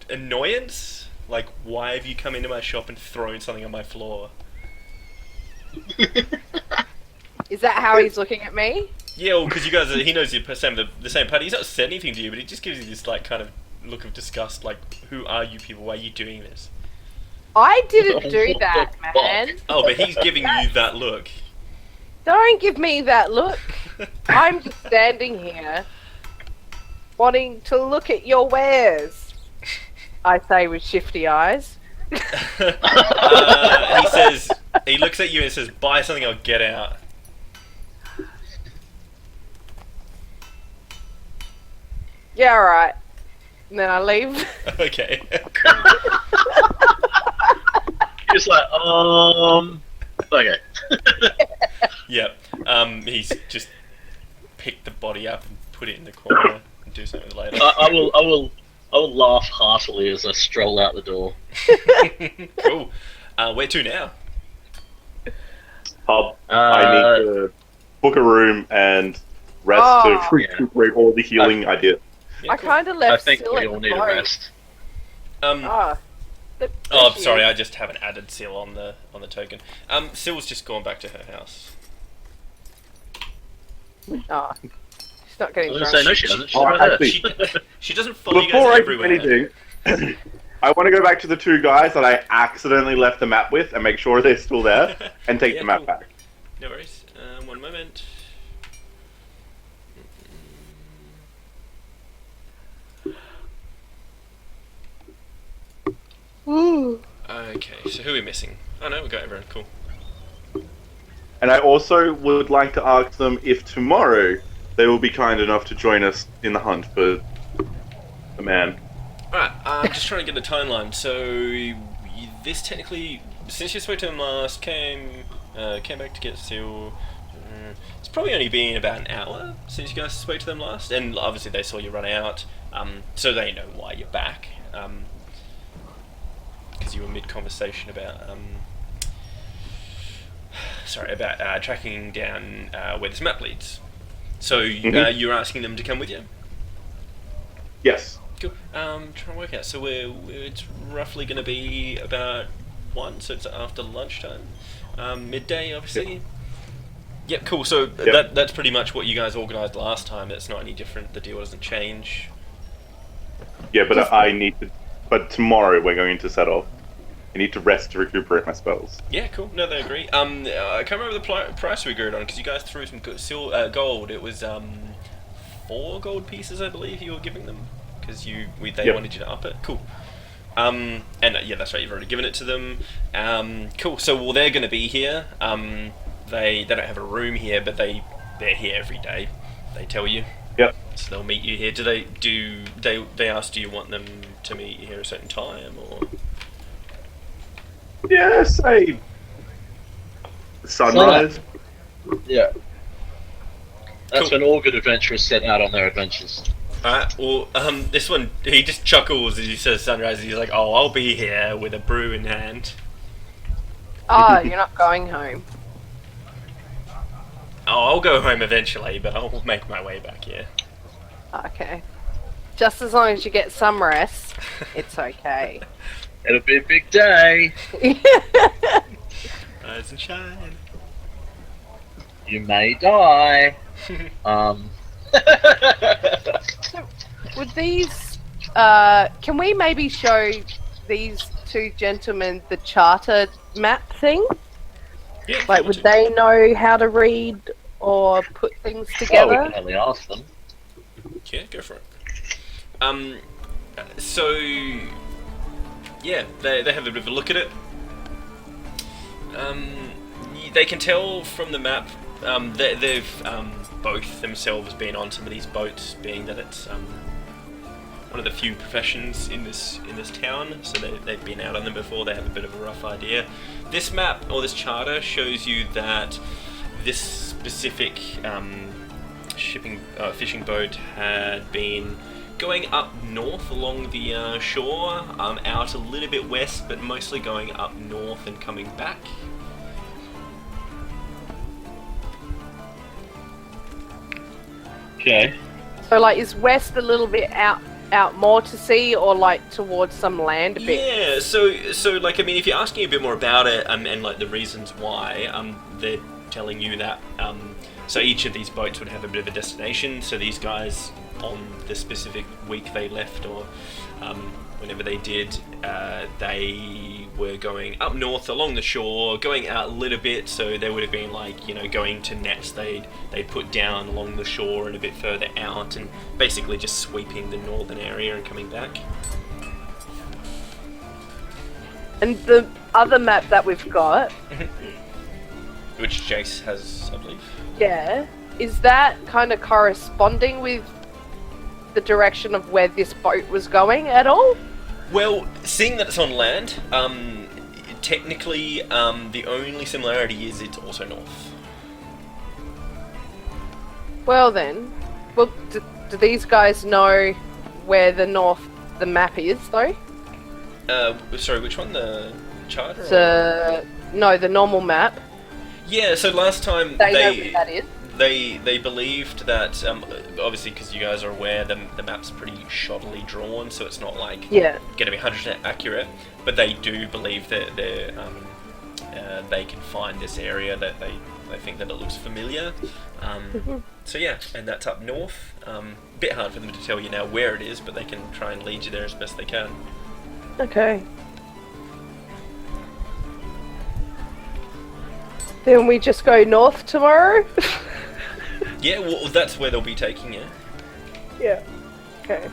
annoyance. Like, why have you come into my shop and thrown something on my floor? Is that how he's looking at me? Yeah, well, because you guys, he knows you're the same party. He's not said anything to you, but he just gives you this, like, kind of look of disgust, like, who are you people? Why are you doing this? I didn't do that, man. Oh, but he's giving you that look. Don't give me that look. I'm just standing here, wanting to look at your wares. I say with shifty eyes. He says, he looks at you and says, buy something or get out. Yeah, alright. And then I leave. Okay. Just like, okay. Yep. He's just picked the body up and put it in the corner and do something with it later. I will laugh heartily as I stroll out the door. Cool. Where to now? Pub. I need to book a room and rest to recuperate all the healing I did. Yeah, I cool. kind of I left think Sil we at all the need a boat. rest. Oh, Oh, I'm sorry, I just haven't added Sil on the token. Sil's just gone back to her house. Oh, she's not I getting was drunk. gonna say, no, she doesn't. She's Oh, right actually- She doesn't follow you Before guys I do everywhere. anything, I want to go back to the two guys that I accidentally left the map with and make sure they're still there and take Yeah, the map cool. back. No worries. One moment. Ooh. Okay, so who are we missing? Oh no, we got everyone. Cool. And I also would like to ask them if tomorrow they will be kind enough to join us in the hunt for the man. Alright, I'm just trying to get the timeline. So, this technically, since you spoke to him last, came back to get Sil. It's probably only been about an hour since you guys spoke to them last, and obviously they saw you run out, so they know why you're back. Because you were mid-conversation about, tracking down where this map leads. So, you're asking them to come with you? Yes. Cool. Trying to work out. So it's roughly going to be about 1, so it's after lunchtime. Midday, obviously. Yep, cool. So that's pretty much what you guys organised last time. It's not any different. The deal doesn't change. Yeah, but I need to. But tomorrow we're going to set off. I need to rest to recuperate my spells. Yeah, cool. No, they agree. I can't remember the price we agreed on because you guys threw some gold. It was 4 gold pieces, I believe, you were giving them because they wanted you to up it. Cool. And yeah, that's right. You've already given it to them. Cool. So they're going to be here. They don't have a room here, but they're here every day. They tell you. Yep. So they'll meet you here. They ask, do you want them to meet here at a certain time or? Yeah, say sunrise. Yeah. That's Cool. when all good adventurers set out on their adventures. Alright, well, this one, he just chuckles as he says sunrise. He's like, oh, I'll be here with a brew in hand. Oh, you're not going home. Oh, I'll go home eventually, but I'll make my way back here. Okay. Just as long as you get some rest, it's okay. It'll be a big day. Rise and shine. You may die. Would these... can we maybe show these two gentlemen the charter map thing? Yeah, Like, would they know how to read or put things Well, we together? can only ask them. Yeah, go for it. So yeah, they have a bit of a look at it. They can tell from the map. They've both themselves been on some of these boats, being that it's one of the few professions in this town. So they've been out on them before. They have a bit of a rough idea. This map or this charter shows you that this specific fishing boat had been going up north along the shore, out a little bit west, but mostly going up north and coming back. Okay. So, like, is west a little bit out more to sea, or like towards some land a bit? Yeah, so like, I mean, if you're asking a bit more about it, and like the reasons why, they're telling you that so each of these boats would have a bit of a destination. So these guys, on the specific week they left, or whenever they did, they were going up north along the shore, going out a little bit. So they would have been like, you know, going to nets they'd put down along the shore and a bit further out, and basically just sweeping the northern area and coming back. And the other map that we've got, Which Jace has, I believe. yeah, is that kind of corresponding with the direction of where this boat was going at all? Well, seeing that it's on land, technically, the only similarity is it's also north. Well then, do these guys know where the map is though? Sorry, which one? The charter? The normal map. Yeah, so last time They know where that is. they believed that, obviously because you guys are aware, the map's pretty shoddily drawn, so it's not like Yeah. going to be 100% accurate, but they do believe that they can find this area, that they think that it looks familiar. So yeah, and that's up north. Bit hard for them to tell you now where it is, but they can try and lead you there as best they can. Okay. Then we just go north tomorrow? Yeah, well, that's where they'll be taking you. Yeah. Okay.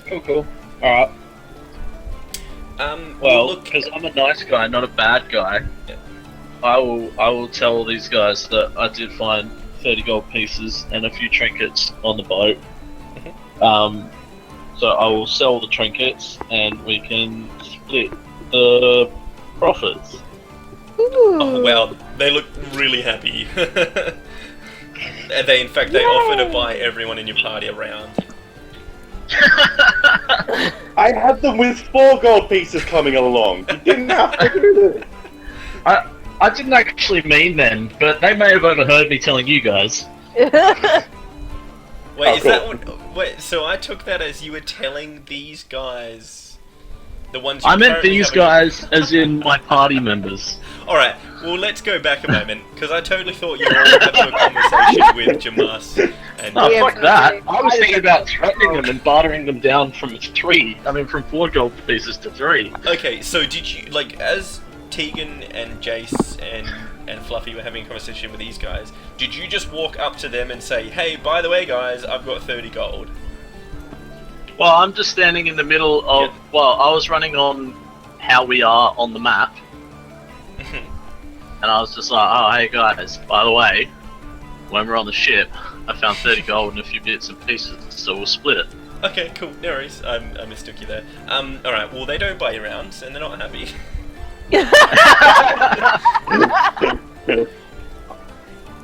Cool. Alright. Well, look, because I'm a nice guy, not a bad guy, Yeah. I will tell these guys that I did find 30 gold pieces and a few trinkets on the boat. So I will sell the trinkets and we can split the profits. oh, wow, they look really happy. They offer to buy everyone in your party around. I had them with 4 gold pieces coming along. You didn't have to do this. I didn't actually mean them, but they may have overheard me telling you guys. Wait, Oh, is cool. that what? Wait, so I took that as you were telling these guys, the ones you I meant currently these haven't- guys as in my party members. Alright, well, let's go back a moment, because I totally thought you were all having a conversation with Jamas and... Oh, Yeah, fuck but that. they- I was thinking about threatening them and bartering them down from 4 gold pieces to 3. Okay, so did you, like, as Tegan and Jace and Fluffy were having a conversation with these guys, did you just walk up to them and say, hey, by the way, guys, I've got 30 gold? Well, I'm just standing in the middle of... Yeah. Well, I was running on how we are on the map. And I was just like, oh, hey guys, by the way, when we're on the ship, I found 30 gold and a few bits and pieces, so we'll split it. Okay, cool, no worries, I mistook you there. Alright, well, they don't buy you around, and they're not happy.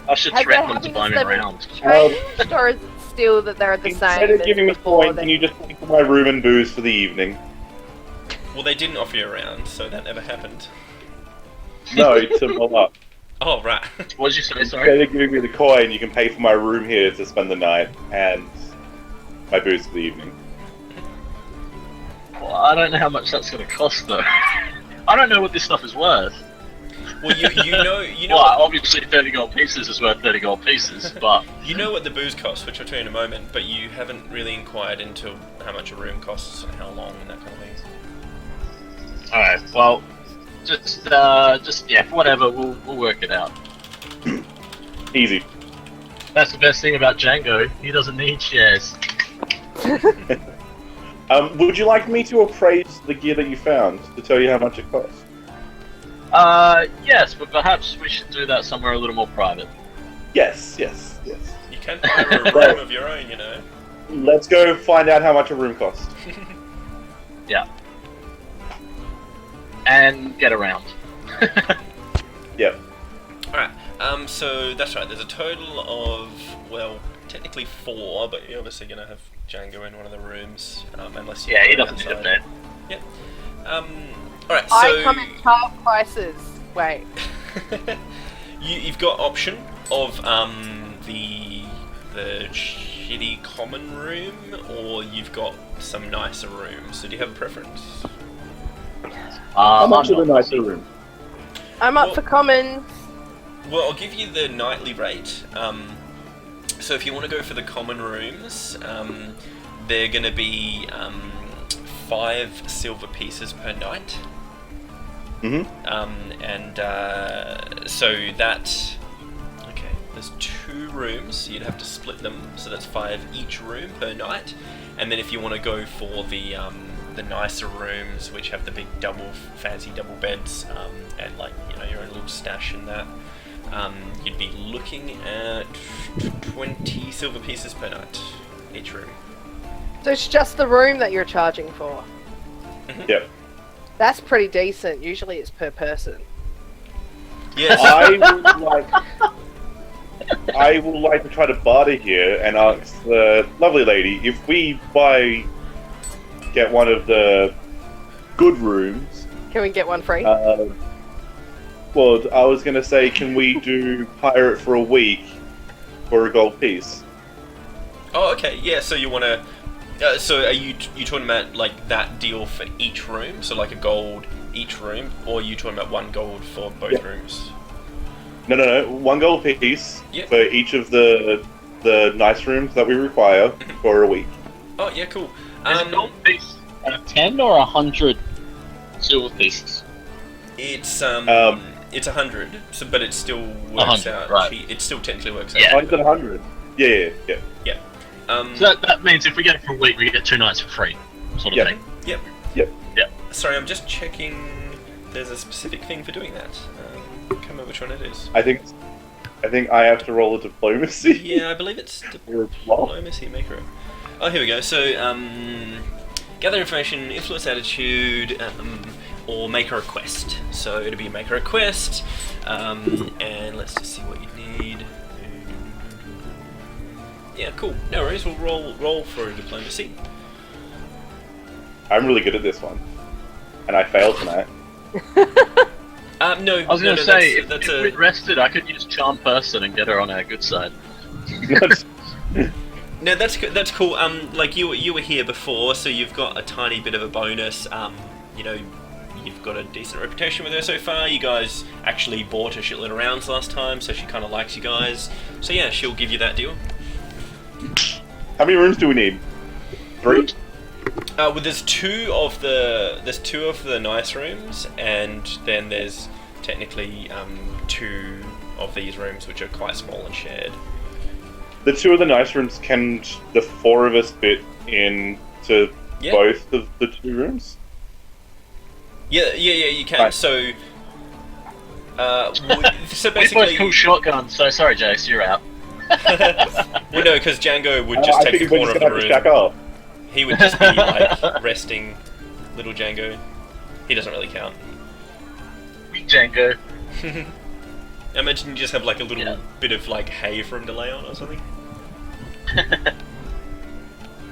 I should Have threaten they them to having buy me them around. changed, or is it still that they're the same? Instead of as giving me before coin, then? can you just pay for my room and booze for the evening? Well, they didn't offer you around, so that never happened. No, to roll up. Oh, right. What did you say, Instead sorry? of giving me the coin, you can pay for my room here to spend the night, and my booze for the evening. Well, I don't know how much that's going to cost, though. I don't know what this stuff is worth. Well, you know. Well, obviously 30 gold pieces is worth 30 gold pieces, but... You know what the booze costs, which I'll tell you in a moment, but you haven't really inquired into how much a room costs and how long and that kind of thing. Alright, well, just yeah, whatever, we'll work it out. Easy. That's the best thing about Django, he doesn't need shares. Would you like me to appraise the gear that you found to tell you how much it costs? Yes, but perhaps we should do that somewhere a little more private. Yes. You can hire a room of your own, you know. Let's go find out how much a room costs. Yeah. And get around. Yep. Alright, so that's right, there's a total of, well, technically 4, but you're obviously going to have Django in one of the rooms, unless you... Yeah, he doesn't need a bed. Yep. Alright, so... I come in child prices. Wait. You've got option of the shitty common room, or you've got some nicer rooms. So do you have a preference? How much is a nicer room? I'm up for commons. Well, I'll give you the nightly rate. So if you want to go for the common rooms, they're going to be 5 silver pieces per night. So that... Okay, there's 2 rooms, so you'd have to split them, so that's 5 each room per night. And then if you want to go for the nicer rooms, which have the big fancy double beds, and like, you know, your own little stash in that, you'd be looking at 20 silver pieces per night, each room. So it's just the room that you're charging for? Yep. That's pretty decent. Usually it's per person. Yes. I would like to try to barter here and ask the lovely lady if we get one of the good rooms. Can we get one free? Well, I was gonna say, can we do hire it for a week for a gold piece? Oh, okay. Yeah. So you want to? So are you talking about like that deal for each room? So like a gold each room, or are you talking about 1 gold for both rooms? No. 1 gold piece for each of the nice rooms that we require for a week. Oh yeah, cool. Is a gold piece 10 or 100 silver pieces? It's 100, so but it still works 100, out. right. It still technically works Yeah. out. Oh, it's at 100. Yeah. So that means if we get it for a week, we get 2 nights for free, sort of thing. Yep. Yep. Sorry, I'm just checking. There's a specific thing for doing that. Can't remember which one it is. I think I have to roll a diplomacy. Yeah, I believe it's Or a plot. diplomacy maker. Oh, here we go. So, gather information, influence attitude, or make a request. So it'll be make a request, and let's just see what you need. Yeah, cool. No worries. We'll roll for a diplomacy. I'm really good at this one, and I failed tonight. No. I was going to say, that's if we'd rested, I could use Charm Person and get her on our good side. No, that's cool. Like you were here before, so you've got a tiny bit of a bonus. You know, you've got a decent reputation with her so far. You guys actually bought a shitload of rounds last time, so she kind of likes you guys. So yeah, she'll give you that deal. How many rooms do we need? 3? Well, there's two of the nice rooms, and then there's technically 2 of these rooms which are quite small and shared. The 2 of the nice rooms, can the 4 of us fit into both of the 2 rooms? Yeah, you can. Right. So We basically, both pull shotguns, so sorry, Jace, you're out. well, no, because Django would just take the corner of the room. Stack up. He would just be like resting, little Django. He doesn't really count. Weak Django. I imagine you just have like a little bit of like hay for him to lay on or something.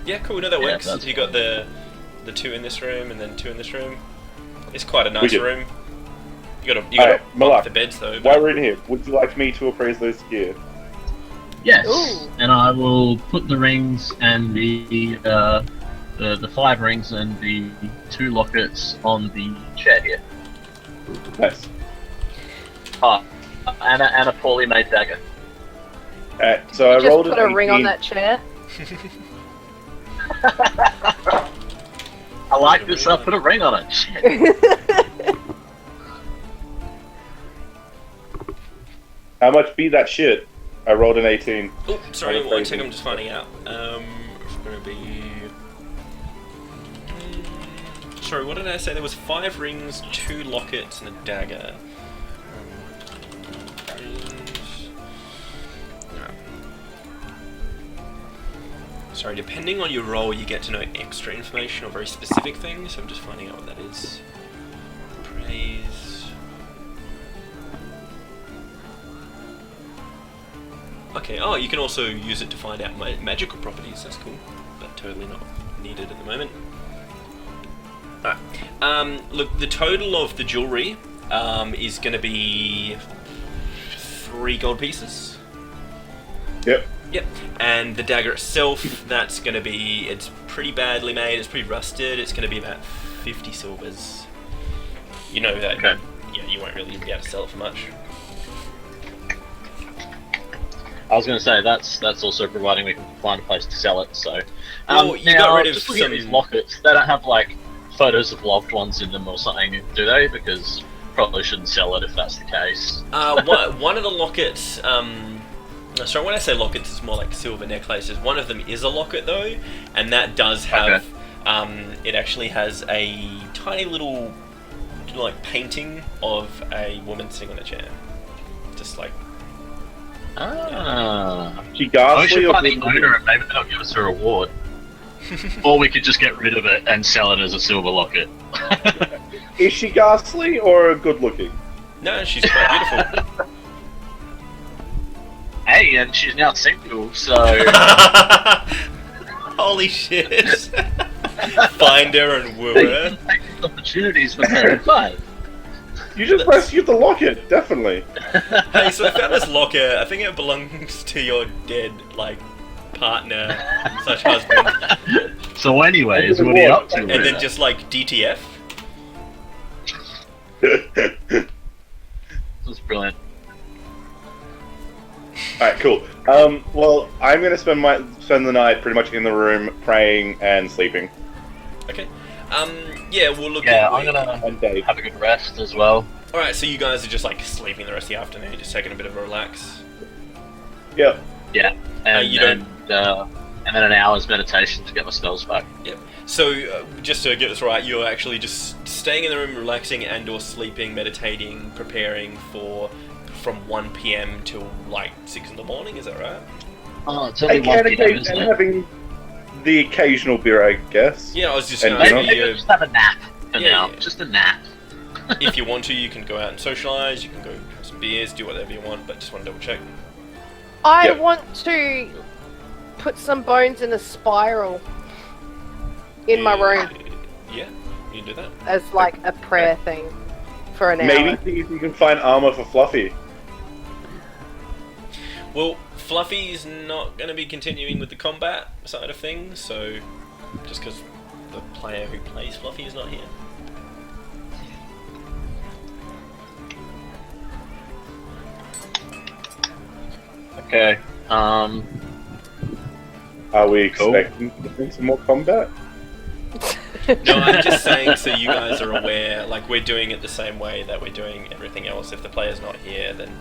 Yeah, cool. No, that works. that's You got the 2 in this room and then 2 in this room. It's quite a nice room. You got to Malak, the beds though. while we're in here, would you like me to appraise those gear? Yes, Ooh. and I will put the rings and the 5 rings and the 2 lockets on the chair here. Nice. And a poorly made dagger. Alright, so I Just rolled put an a ring on 18. that chair. I like this. I put a ring on it. Shit. How much beat that shit? I rolled an 18. Oh, sorry, Kinda one crazy. second, I'm just finding out. It's going to be... Sorry, what did I say? There was 5 rings, 2 lockets, and a dagger. Rings. No. Sorry, depending on your role, you get to know extra information or very specific things, so I'm just finding out what that is. Praise... Okay, oh, you can also use it to find out my magical properties, that's cool. But totally not needed at the moment. Alright, look, the total of the jewellery is going to be 3 gold pieces. Yep. Yep, and the dagger itself, that's going to be, it's pretty badly made, it's pretty rusted, it's going to be about 50 silvers. You know that, Okay. yeah, you won't really be able to sell it for much. I was going to say that's also providing we can find a place to sell it. So, Well, you now, got rid of just looking at these some- lockets. They don't have like photos of loved ones in them or something, do they? Because probably shouldn't sell it if that's the case. One of the lockets, sorry, when I say lockets, it's more like silver necklaces. One of them is a locket though, and that does have, it actually has a tiny little, like, painting of a woman sitting on a chair. Just like, She We ghastly should or find the good owner and maybe they'll give us a reward. Or we could just get rid of it and sell it as a silver locket. Is she ghastly or good looking? no, she's quite beautiful. Hey, and she's now single, so Holy shit. Find her and woo her. take these opportunities when they're in fight. You just rescued the locket, definitely. Hey, so I found this locker. I think it belongs to your dead, like, partner slash husband. So anyways, what are you up to? And then just like DTF. That's brilliant. Alright, cool. Well, I'm gonna spend the night pretty much in the room praying and sleeping. Okay. Yeah, we'll look Yeah, at... I'm gonna And Dave. have a good rest as well. Alright, so you guys are just like sleeping the rest of the afternoon, just taking a bit of a relax. Yep. Yeah, and, you don't- and then an hour's meditation to get my spells back. Yep. So, just to get this right, you're actually just staying in the room, relaxing and or sleeping, meditating, preparing for from 1 PM till like 6 in the morning, is that right? Oh, it's only 1 PM, isn't And it? having the occasional beer, I guess. Yeah, I was just And going to Maybe, ask maybe you, just have a nap for Yeah, now. yeah. Just a nap. if you want to, you can go out and socialise, you can go have some beers, do whatever you want, but just want to double check. I Yep. want to put some bones in a spiral in my room Yeah, you can do that. as like a prayer thing for an Maybe hour. see if you can find armor for Fluffy. Well, Fluffy's not going to be continuing with the combat side of things, so just because the player who plays Fluffy is not here. Okay. Are we expecting to see some more combat? No, I'm just saying so you guys are aware, like we're doing it the same way that we're doing everything else. If the player's not here, then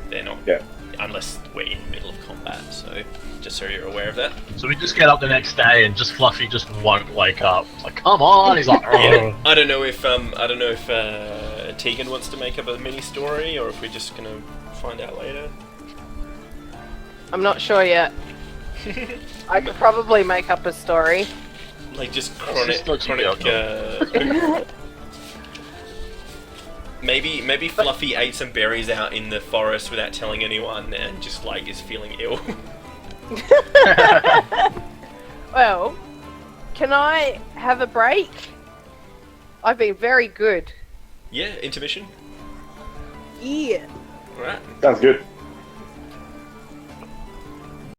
they're not, Yeah. unless we're in the middle of combat, so just so you're aware of that. So we just get up the next day and just Fluffy just won't wake up. It's like, come on! He's like, Yeah, "Ugh." I don't know if Tegan wants to make up a mini story, or if we're just gonna find out later. I'm not sure yet. I could probably make up a story. Like just just not chronic. Maybe Fluffy ate some berries out in the forest without telling anyone, and just like is feeling ill. Well, can I have a break? I've been very good. Yeah, intermission. Yeah. All right. Sounds good.